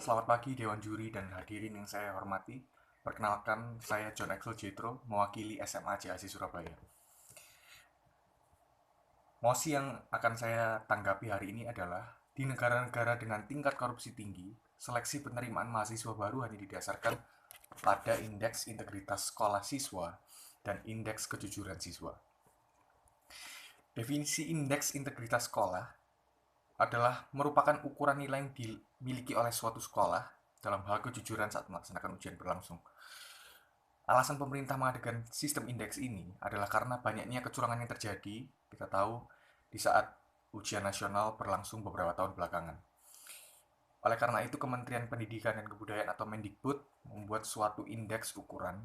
Selamat pagi Dewan Juri dan hadirin yang saya hormati. Perkenalkan, saya John Axel Jetro, mewakili SMA CAC Surabaya. Mosi yang akan saya tanggapi hari ini adalah, di negara-negara dengan tingkat korupsi tinggi, seleksi penerimaan mahasiswa baru hanya didasarkan pada indeks integritas sekolah siswa dan indeks kejujuran siswa. Definisi indeks integritas sekolah adalah merupakan ukuran nilai yang dimiliki oleh suatu sekolah dalam hal kejujuran saat melaksanakan ujian berlangsung. Alasan pemerintah mengadakan sistem indeks ini adalah karena banyaknya kecurangan yang terjadi, kita tahu, di saat ujian nasional berlangsung beberapa tahun belakangan. Oleh karena itu, Kementerian Pendidikan dan Kebudayaan atau Mendikbud membuat suatu indeks ukuran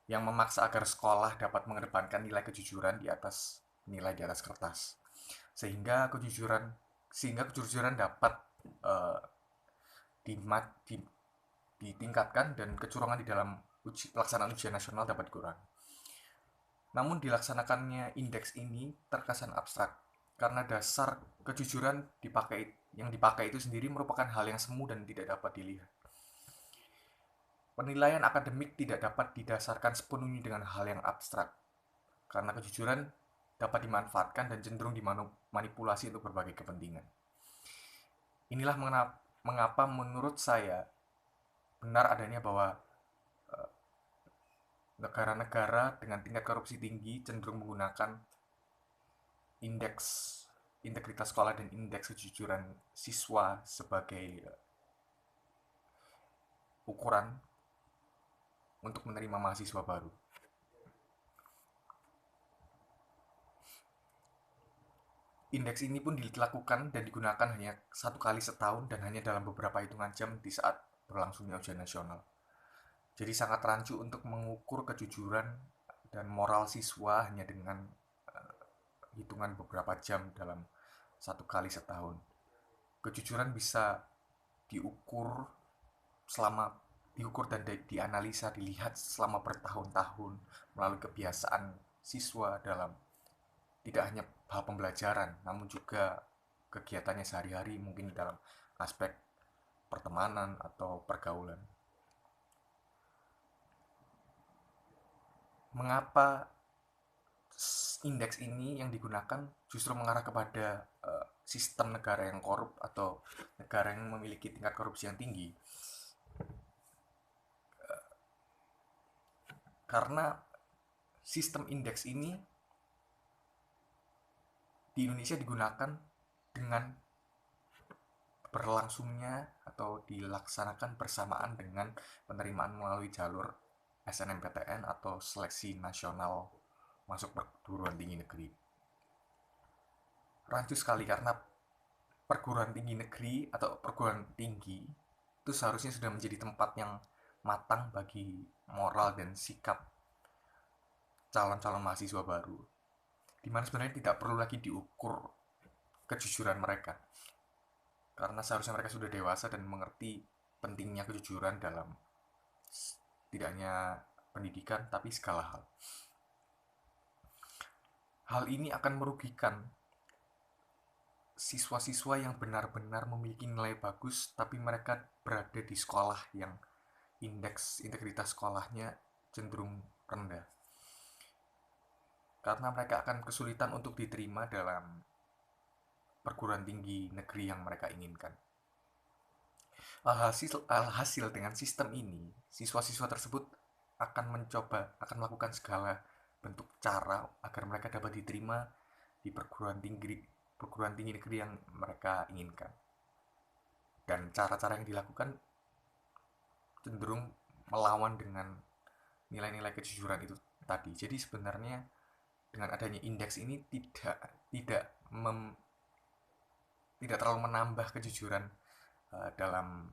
yang memaksa agar sekolah dapat mengedepankan nilai kejujuran di atas nilai di atas kertas. Sehingga kejujuran dapat uh, ditingkatkan dan kecurangan di dalam pelaksanaan ujian nasional dapat dikurangi. Namun dilaksanakannya indeks ini terkesan abstrak karena dasar kejujuran yang dipakai itu sendiri merupakan hal yang semu dan tidak dapat dilihat. Penilaian akademik tidak dapat didasarkan sepenuhnya dengan hal yang abstrak karena kejujuran dapat dimanfaatkan dan cenderung dimanipulasi untuk berbagai kepentingan. Inilah mengapa menurut saya benar adanya bahwa eh, negara-negara dengan tingkat korupsi tinggi cenderung menggunakan indeks integritas sekolah dan indeks kejujuran siswa sebagai ukuran untuk menerima mahasiswa baru. Indeks ini pun dilakukan dan digunakan hanya satu kali setahun dan hanya dalam beberapa hitungan jam di saat berlangsungnya ujian nasional. Jadi sangat rancu untuk mengukur kejujuran dan moral siswa hanya dengan hitungan beberapa jam dalam satu kali setahun. Kejujuran bisa diukur selama diukur dan dianalisa, dilihat selama bertahun-tahun melalui kebiasaan siswa dalam tidak hanya hal pembelajaran, namun juga kegiatannya sehari-hari, mungkin dalam aspek pertemanan atau pergaulan. Mengapa indeks ini yang digunakan justru mengarah kepada sistem negara yang korup atau negara yang memiliki tingkat korupsi yang tinggi? Karena sistem indeks ini di Indonesia digunakan dengan berlangsungnya atau dilaksanakan bersamaan dengan penerimaan melalui jalur SNMPTN atau seleksi nasional masuk perguruan tinggi negeri. Rancu sekali karena perguruan tinggi negeri atau perguruan tinggi itu seharusnya sudah menjadi tempat yang matang bagi moral dan sikap calon-calon mahasiswa baru, di mana sebenarnya tidak perlu lagi diukur kejujuran mereka, karena seharusnya mereka sudah dewasa dan mengerti pentingnya kejujuran dalam tidak hanya pendidikan tapi segala hal. Hal ini akan merugikan siswa-siswa yang benar-benar memiliki nilai bagus tapi mereka berada di sekolah yang indeks integritas sekolahnya cenderung rendah, karena mereka akan kesulitan untuk diterima dalam perguruan tinggi negeri yang mereka inginkan. Alhasil dengan sistem ini, siswa-siswa tersebut akan melakukan segala bentuk cara agar mereka dapat diterima di perguruan tinggi negeri yang mereka inginkan. Dan cara-cara yang dilakukan cenderung melawan dengan nilai-nilai kejujuran itu tadi. Jadi sebenarnya dengan adanya indeks ini tidak tidak terlalu menambah kejujuran dalam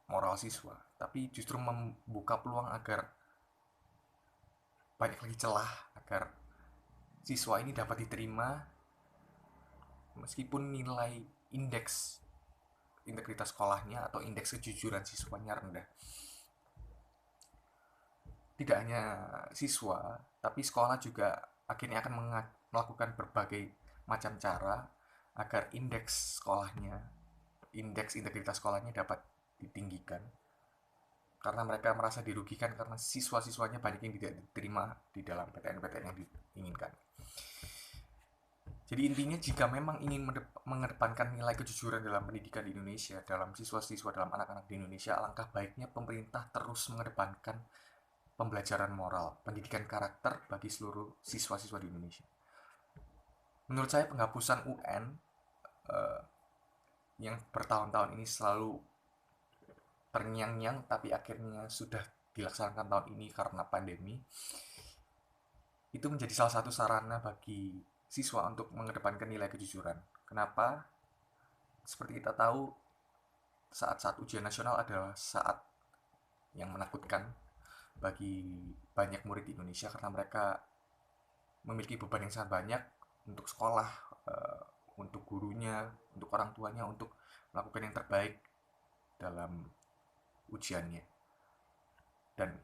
moral siswa, tapi justru membuka peluang agar banyak lagi celah agar siswa ini dapat diterima meskipun nilai indeks integritas sekolahnya atau indeks kejujuran siswanya rendah. Tidak hanya siswa, tapi sekolah juga akhirnya akan melakukan berbagai macam cara agar indeks sekolahnya indeks integritas sekolahnya dapat ditinggikan, karena mereka merasa dirugikan karena siswa-siswanya banyak yang tidak diterima di dalam PTN-PTN yang diinginkan. Jadi intinya, jika memang ingin mengedepankan nilai kejujuran dalam pendidikan di Indonesia, dalam siswa-siswa, dalam anak-anak di Indonesia, alangkah baiknya pemerintah terus mengedepankan pembelajaran moral, pendidikan karakter bagi seluruh siswa-siswa di Indonesia. Menurut saya penghapusan UN yang bertahun-tahun ini selalu terngiang-ngiang tapi akhirnya sudah dilaksanakan tahun ini karena pandemi, itu menjadi salah satu sarana bagi siswa untuk mengedepankan nilai kejujuran. Kenapa? Seperti kita tahu, saat-saat ujian nasional adalah saat yang menakutkan bagi banyak murid di Indonesia, karena mereka memiliki beban yang sangat banyak untuk sekolah, untuk gurunya, untuk orang tuanya, untuk melakukan yang terbaik dalam ujiannya. Dan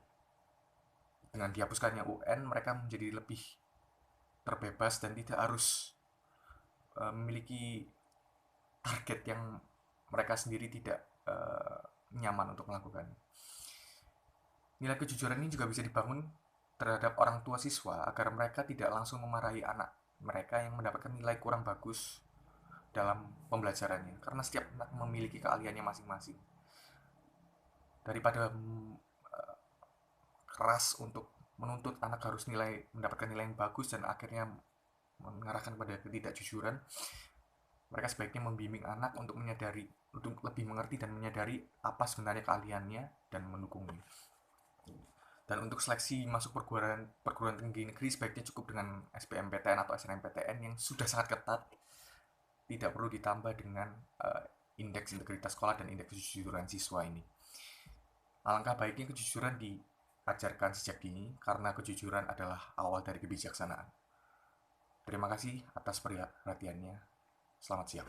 dengan dihapuskannya UN, mereka menjadi lebih terbebas dan tidak harus memiliki target yang mereka sendiri tidak nyaman untuk melakukan. Nilai kejujuran ini juga bisa dibangun terhadap orang tua siswa agar mereka tidak langsung memarahi anak mereka yang mendapatkan nilai kurang bagus dalam pembelajarannya, karena setiap anak memiliki keahliannya masing-masing. Daripada keras untuk menuntut anak harus mendapatkan nilai yang bagus dan akhirnya mengarahkan pada ketidakjujuran, mereka sebaiknya membimbing anak untuk lebih mengerti dan menyadari apa sebenarnya keahliannya dan mendukungnya. Dan untuk seleksi masuk perguruan tinggi negeri sebaiknya cukup dengan SBMPTN atau SNMPTN yang sudah sangat ketat, tidak perlu ditambah dengan indeks integritas sekolah dan indeks kejujuran siswa ini. Alangkah baiknya kejujuran diajarkan sejak dini, karena kejujuran adalah awal dari kebijaksanaan. Terima kasih atas perhatiannya. Selamat siang.